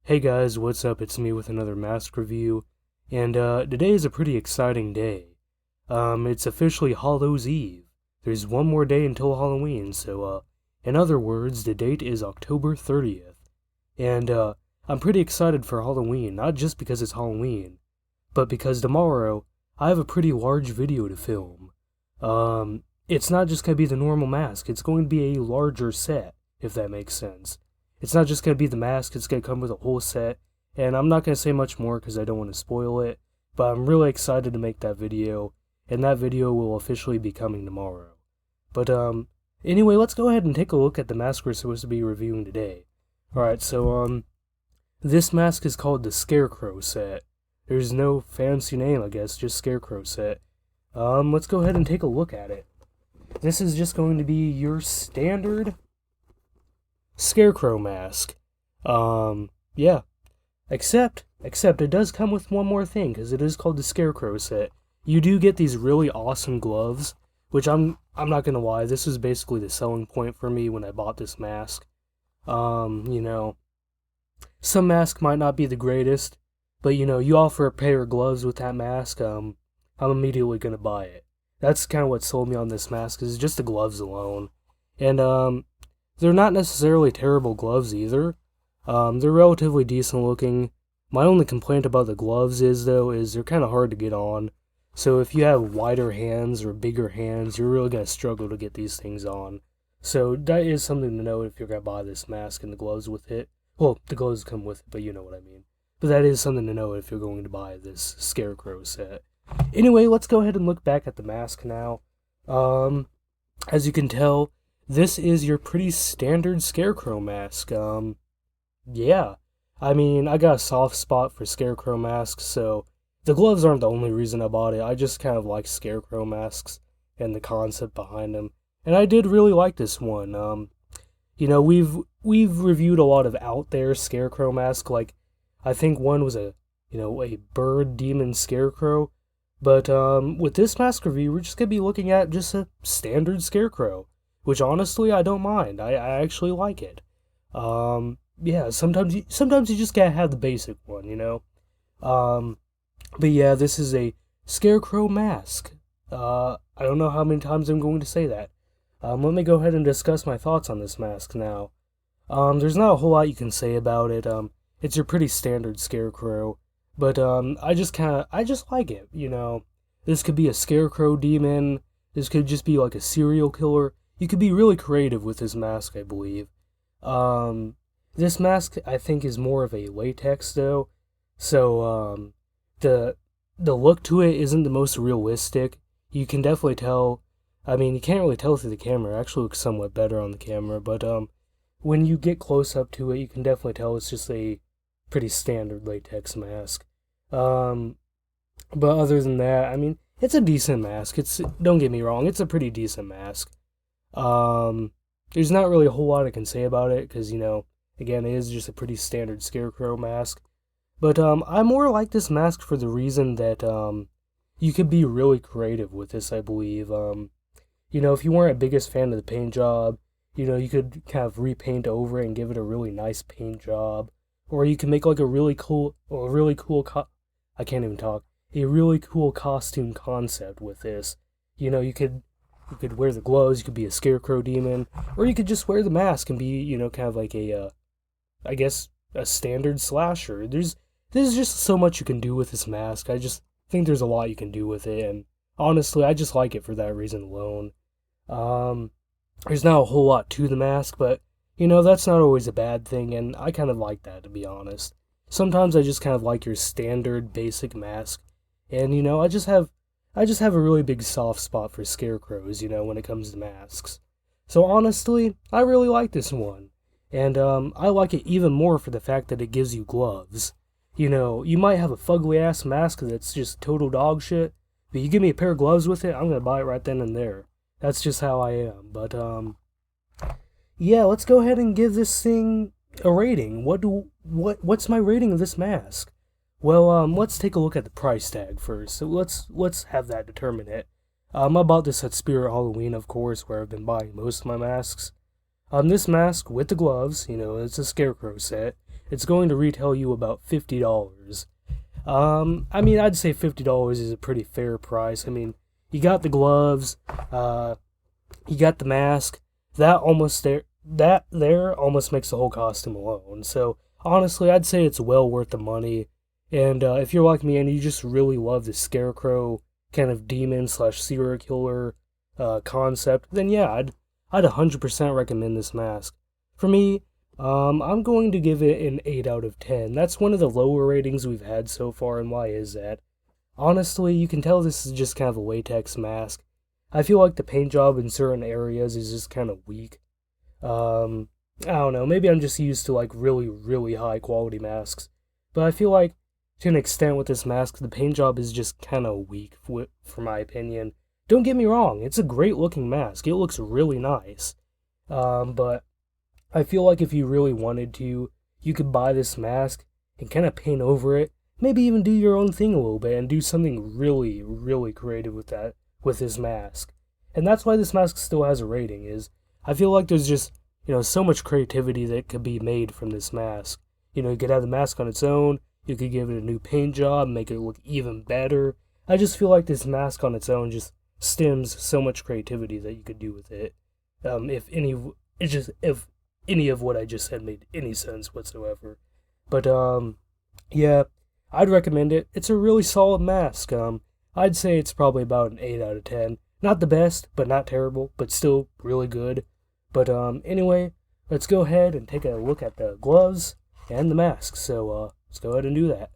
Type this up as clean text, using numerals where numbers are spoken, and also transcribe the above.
Hey guys, what's up? It's me with another mask review, and today is a pretty exciting day. It's officially Hallows Eve. There's one more day until Halloween, so in other words, the date is October 30th. And I'm pretty excited for Halloween, not just because it's Halloween, but because tomorrow I have a pretty large video to film. It's not just gonna be the normal mask, it's going to be a larger set, if that makes sense. It's not just going to be the mask, it's going to come with a whole set, and I'm not going to say much more because I don't want to spoil it, but I'm really excited to make that video, and that video will officially be coming tomorrow. But, anyway, let's go ahead and take a look at the mask we're supposed to be reviewing today. Alright, so, this mask is called the Scarecrow set. There's no fancy name, I guess, just Scarecrow set. Let's go ahead and take a look at it. This is just going to be your standard Scarecrow mask. Yeah. Except it does come with one more thing, because it is called the Scarecrow set. You do get these really awesome gloves, which I'm not gonna lie, this was basically the selling point for me when I bought this mask. You know, some masks might not be the greatest, but you know, you offer a pair of gloves with that mask, I'm immediately gonna buy it. That's kind of what sold me on this mask, is just the gloves alone. And, they're not necessarily terrible gloves either. They're relatively decent looking. My only complaint about the gloves is they're kind of hard to get on. So if you have wider hands or bigger hands, you're really going to struggle to get these things on. So that is something to note if you're going to buy this mask and the gloves with it. Well, the gloves come with it, but you know what I mean. But that is something to know if you're going to buy this Scarecrow set. Anyway, let's go ahead and look back at the mask now. As you can tell, this is your pretty standard Scarecrow mask. Yeah. I mean, I got a soft spot for Scarecrow masks, so the gloves aren't the only reason I bought it. I just kind of like Scarecrow masks and the concept behind them. And I did really like this one. You know, we've reviewed a lot of out there Scarecrow masks, like I think one was a bird demon Scarecrow. But with this mask review, we're just gonna be looking at just a standard Scarecrow, which honestly I don't mind. I actually like it. Yeah, sometimes you just gotta have the basic one, you know. But yeah, this is a Scarecrow mask. I don't know how many times I'm going to say that. Let me go ahead and discuss my thoughts on this mask now. There's not a whole lot you can say about it. It's your pretty standard Scarecrow, but I just like it. You know, this could be a Scarecrow demon. This could just be like a serial killer. You could be really creative with this mask, I believe. This mask, I think, is more of a latex, though. So, the look to it isn't the most realistic. You can definitely tell. I mean, you can't really tell through the camera. It actually looks somewhat better on the camera. But, when you get close up to it, you can definitely tell it's just a pretty standard latex mask. But other than that, I mean, it's a decent mask. Don't get me wrong, it's a pretty decent mask. There's not really a whole lot I can say about it, because, you know, again, it is just a pretty standard Scarecrow mask. But, I more like this mask for the reason that, you could be really creative with this, I believe. You know, if you weren't a biggest fan of the paint job, you know, you could kind of repaint over it and give it a really nice paint job. Or you can make like a really cool costume concept with this. You know, you could wear the gloves, you could be a Scarecrow demon, or you could just wear the mask and be, you know, kind of like I guess, a standard slasher. There's just so much you can do with this mask. I just think there's a lot you can do with it, and honestly, I just like it for that reason alone. There's not a whole lot to the mask, but, you know, that's not always a bad thing, and I kind of like that, to be honest. Sometimes I just kind of like your standard, basic mask, and, you know, I just have a really big soft spot for Scarecrows, you know, when it comes to masks. So honestly, I really like this one. And I like it even more for the fact that it gives you gloves. You know, you might have a fugly-ass mask that's just total dog shit, but you give me a pair of gloves with it, I'm gonna buy it right then and there. That's just how I am. But, yeah, let's go ahead and give this thing a rating. What's my rating of this mask? Well, let's take a look at the price tag first. So let's have that determine it. I bought this at Spirit Halloween, of course, where I've been buying most of my masks. This mask with the gloves, you know, it's a Scarecrow set. it's going to retail you about $50. I mean, I'd say $50 is a pretty fair price. I mean, you got the gloves, you got the mask. That there almost makes the whole costume alone. So honestly, I'd say it's well worth the money. And if you're like me and you just really love the Scarecrow kind of demon slash serial killer concept, then yeah, I'd 100% recommend this mask. For me, I'm going to give it an 8 out of 10. That's one of the lower ratings we've had so far, and why is that? Honestly, you can tell this is just kind of a latex mask. I feel like the paint job in certain areas is just kind of weak. I don't know, maybe I'm just used to like really, really high quality masks. But I feel like to an extent with this mask, the paint job is just kind of weak, for my opinion. Don't get me wrong, it's a great looking mask. It looks really nice. But I feel like if you really wanted to, you could buy this mask and kind of paint over it. Maybe even do your own thing a little bit and do something really, really creative with this mask. And that's why this mask still has a rating, is I feel like there's just, so much creativity that could be made from this mask. You could have the mask on its own, you could give it a new paint job, make it look even better. I just feel like this mask on its own just stems so much creativity that you could do with it. If any of what I just said made any sense whatsoever. But yeah, I'd recommend it. It's a really solid mask. I'd say it's probably about an 8 out of 10. Not the best, but not terrible, but still really good. But anyway, let's go ahead and take a look at the gloves and the mask. So let's go ahead and do that.